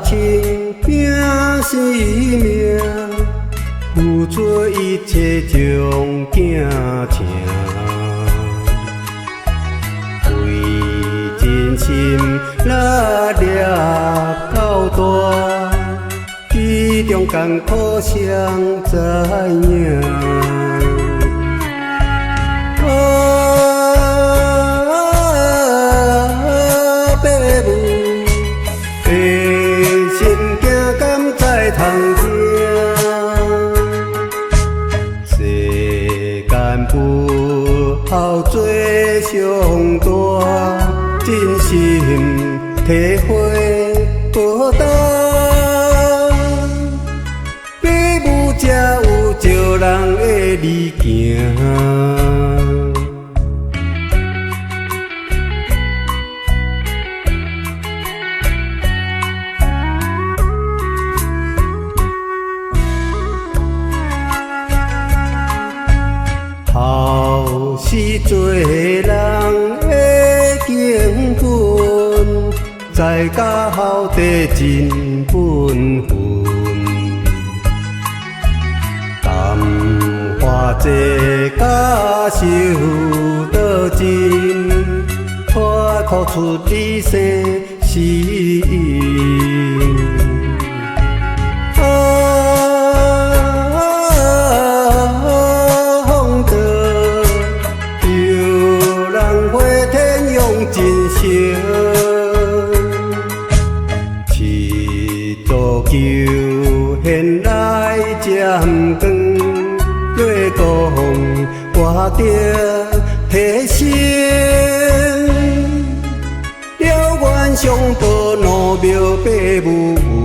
情拼生命，付出一切将囝请，为真心拉力到大，其中艰苦谁知影？不好做上大，真心体会无重，父母才有招人的理行。好是做人的景分，在家后地真本分。淡化这假受多情，拖哭出你生死因。真诚，是足球现来渐长，月光我着提醒，了原上报怒庙父母。